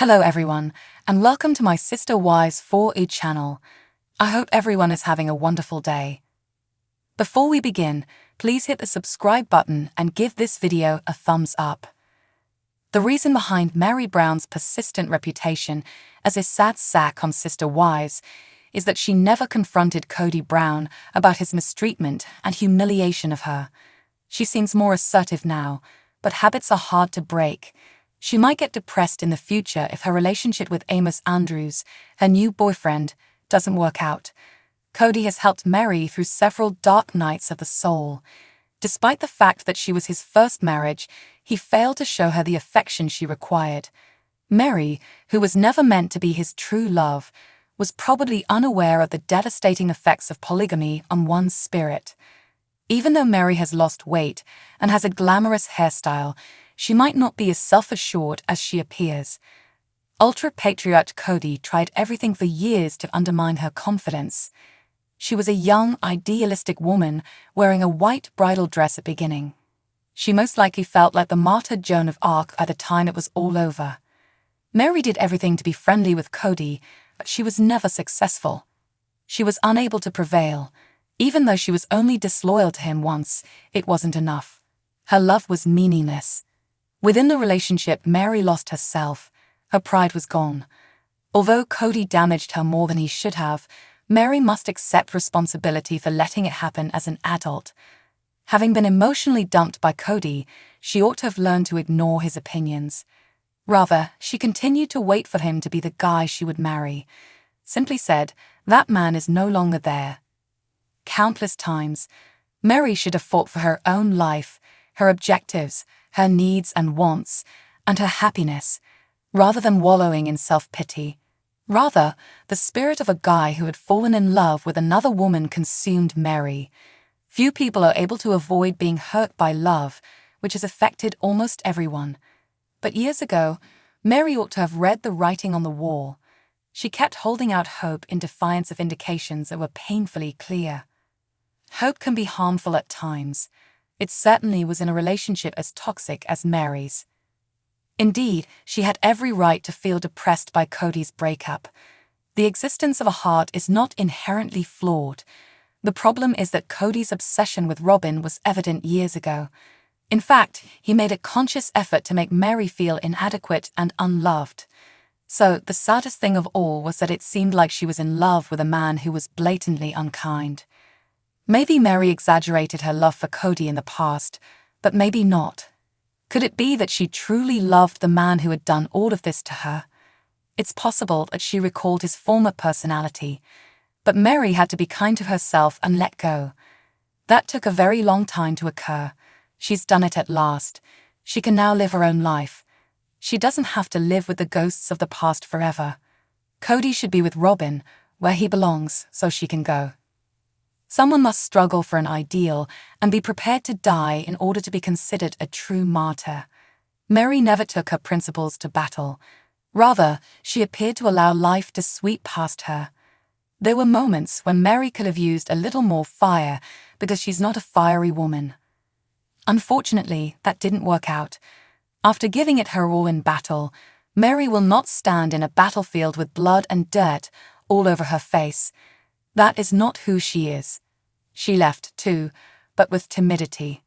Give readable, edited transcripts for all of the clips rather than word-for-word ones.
Hello everyone, and welcome to my Sister Wives 4E channel. I hope everyone is having a wonderful day. Before we begin, please hit the subscribe button and give this video a thumbs up. The reason behind Meri Brown's persistent reputation as a sad sack on Sister Wives is that she never confronted Kody Brown about his mistreatment and humiliation of her. She seems more assertive now, but habits are hard to break. She might get depressed in the future if her relationship with Amos Andrews, her new boyfriend, doesn't work out. Kody has helped Meri through several dark nights of the soul. Despite the fact that she was his first marriage, he failed to show her the affection she required. Meri, who was never meant to be his true love, was probably unaware of the devastating effects of polygamy on one's spirit. Even though Meri has lost weight and has a glamorous hairstyle, she might not be as self-assured as she appears. Ultra-patriarch Kody tried everything for years to undermine her confidence. She was a young, idealistic woman wearing a white bridal dress at beginning. She most likely felt like the martyr Joan of Arc by the time it was all over. Meri did everything to be friendly with Kody, but she was never successful. She was unable to prevail. Even though she was only disloyal to him once, it wasn't enough. Her love was meaningless. Within the relationship, Meri lost herself. Her pride was gone. Although Kody damaged her more than he should have, Meri must accept responsibility for letting it happen as an adult. Having been emotionally dumped by Kody, she ought to have learned to ignore his opinions. Rather, she continued to wait for him to be the guy she would marry. Simply said, that man is no longer there. Countless times, Meri should have fought for her own life, her objectives, her needs and wants, and her happiness, rather than wallowing in self-pity. Rather, the spirit of a guy who had fallen in love with another woman consumed Meri. Few people are able to avoid being hurt by love, which has affected almost everyone. But years ago, Meri ought to have read the writing on the wall. She kept holding out hope in defiance of indications that were painfully clear. Hope can be harmful at times. It certainly was in a relationship as toxic as Meri's. Indeed, she had every right to feel depressed by Kody's breakup. The existence of a heart is not inherently flawed. The problem is that Kody's obsession with Robin was evident years ago. In fact, he made a conscious effort to make Meri feel inadequate and unloved. So, the saddest thing of all was that it seemed like she was in love with a man who was blatantly unkind. Maybe Meri exaggerated her love for Kody in the past, but maybe not. Could it be that she truly loved the man who had done all of this to her? It's possible that she recalled his former personality, but Meri had to be kind to herself and let go. That took a very long time to occur. She's done it at last. She can now live her own life. She doesn't have to live with the ghosts of the past forever. Kody should be with Robin, where he belongs, so she can go. Someone must struggle for an ideal and be prepared to die in order to be considered a true martyr. Meri never took her principles to battle. Rather, she appeared to allow life to sweep past her. There were moments when Meri could have used a little more fire because she's not a fiery woman. Unfortunately, that didn't work out. After giving it her all in battle, Meri will not stand in a battlefield with blood and dirt all over her face. That is not who she is. She left, too, but with timidity.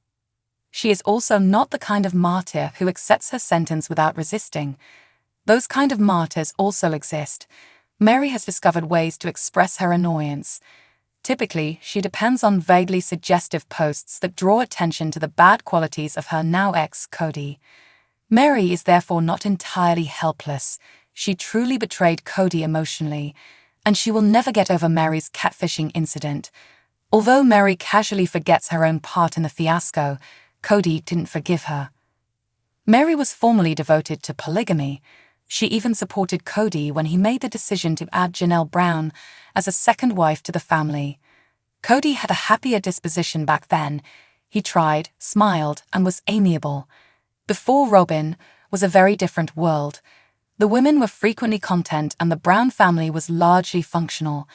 She is also not the kind of martyr who accepts her sentence without resisting. Those kind of martyrs also exist. Meri has discovered ways to express her annoyance. Typically, she depends on vaguely suggestive posts that draw attention to the bad qualities of her now ex, Kody. Meri is therefore not entirely helpless. She truly betrayed Kody emotionally, and she will never get over Meri's catfishing incident. Although Meri casually forgets her own part in the fiasco, Kody didn't forgive her. Meri was formerly devoted to polygamy. She even supported Kody when he made the decision to add Janelle Brown as a second wife to the family. Kody had a happier disposition back then. He tried, smiled, and was amiable. Before Robin was a very different world. The women were frequently content and the Brown family was largely functional.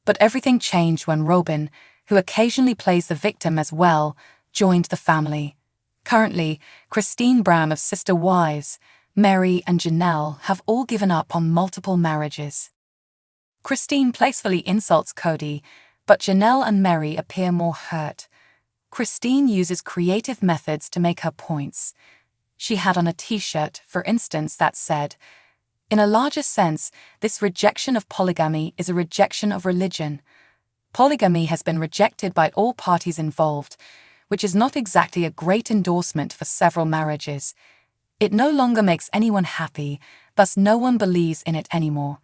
But everything changed when Robin, who occasionally plays the victim as well, joined the family. Currently, Christine Brown of Sister Wives, Meri, and Janelle have all given up on multiple marriages. Christine playfully insults Kody, but Janelle and Meri appear more hurt. Christine uses creative methods to make her points. She had on a t-shirt, for instance, that said, "In a larger sense, this rejection of polygamy is a rejection of religion. Polygamy has been rejected by all parties involved, which is not exactly a great endorsement for several marriages. It no longer makes anyone happy, thus no one believes in it anymore.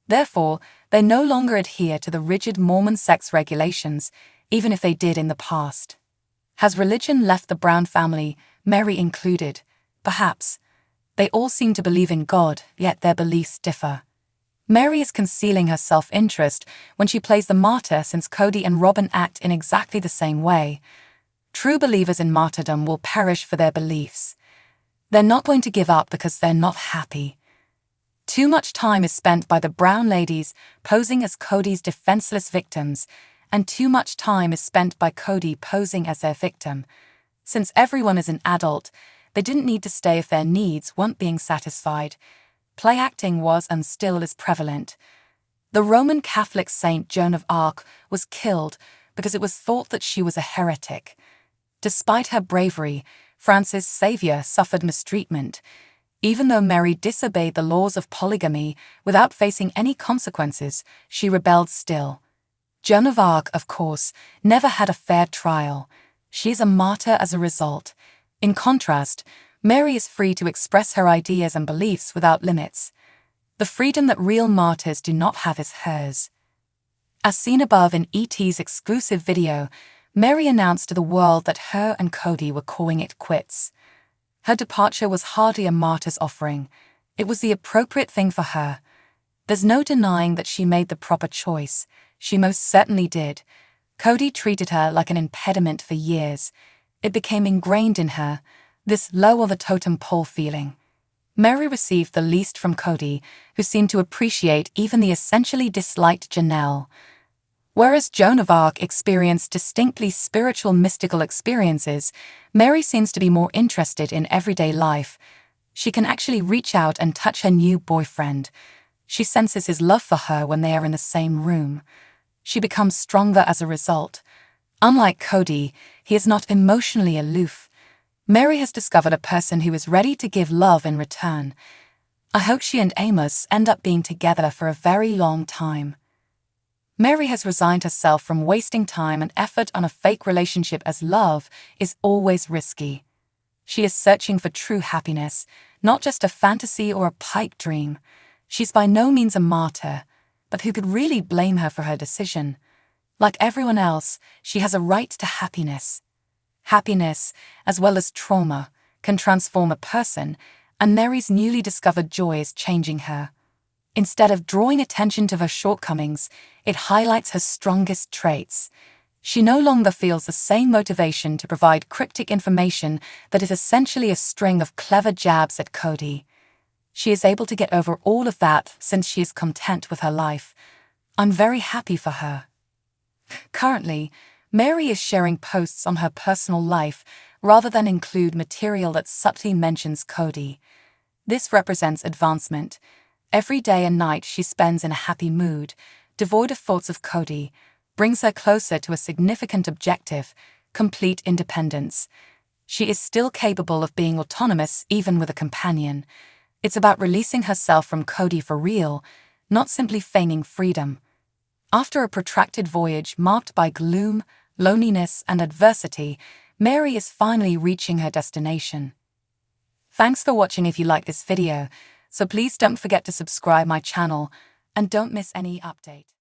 Therefore, they no longer adhere to the rigid Mormon sex regulations, even if they did in the past." Has religion left the Brown family, Meri included? Perhaps. They all seem to believe in God, yet their beliefs differ. Meri is concealing her self-interest when she plays the martyr, since Kody and Robin act in exactly the same way. True believers in martyrdom will perish for their beliefs. They're not going to give up because they're not happy. Too much time is spent by the Brown ladies posing as Kody's defenseless victims, and too much time is spent by Kody posing as their victim. Since everyone is an adult, they didn't need to stay if their needs weren't being satisfied. Play acting was and still is prevalent. The Roman Catholic saint Joan of Arc was killed because it was thought that she was a heretic. Despite her bravery, Francis Xavier suffered mistreatment. Even though Meri disobeyed the laws of polygamy without facing any consequences, she rebelled still. Joan of Arc, of course, never had a fair trial. She is a martyr as a result. In contrast, Meri is free to express her ideas and beliefs without limits. The freedom that real martyrs do not have is hers. As seen above in ET's exclusive video, Meri announced to the world that her and Kody were calling it quits. Her departure was hardly a martyr's offering. It was the appropriate thing for her. There's no denying that she made the proper choice. She most certainly did. Kody treated her like an impediment for years. It became ingrained in her, this low of the totem pole feeling. Meri received the least from Kody, who seemed to appreciate even the essentially disliked Janelle. Whereas Joan of Arc experienced distinctly spiritual mystical experiences, Meri seems to be more interested in everyday life. She can actually reach out and touch her new boyfriend. She senses his love for her when they are in the same room. She becomes stronger as a result. Unlike Kody, he is not emotionally aloof. Meri has discovered a person who is ready to give love in return. I hope she and Amos end up being together for a very long time. Meri has resigned herself from wasting time and effort on a fake relationship, as love is always risky. She is searching for true happiness, not just a fantasy or a pipe dream. She's by no means a martyr, but who could really blame her for her decision? Like everyone else, she has a right to happiness. Happiness, as well as trauma, can transform a person, and Meri's newly discovered joy is changing her. Instead of drawing attention to her shortcomings, it highlights her strongest traits. She no longer feels the same motivation to provide cryptic information that is essentially a string of clever jabs at Kody. She is able to get over all of that since she is content with her life. I'm very happy for her. Currently, Meri is sharing posts on her personal life rather than include material that subtly mentions Kody. This represents advancement. Every day and night she spends in a happy mood, devoid of thoughts of Kody, brings her closer to a significant objective: complete independence. She is still capable of being autonomous even with a companion. It's about releasing herself from Kody for real, not simply feigning freedom. After a protracted voyage marked by gloom, loneliness, and adversity, Meri is finally reaching her destination. Thanks for watching. If you like this video, so please don't forget to subscribe my channel and don't miss any update.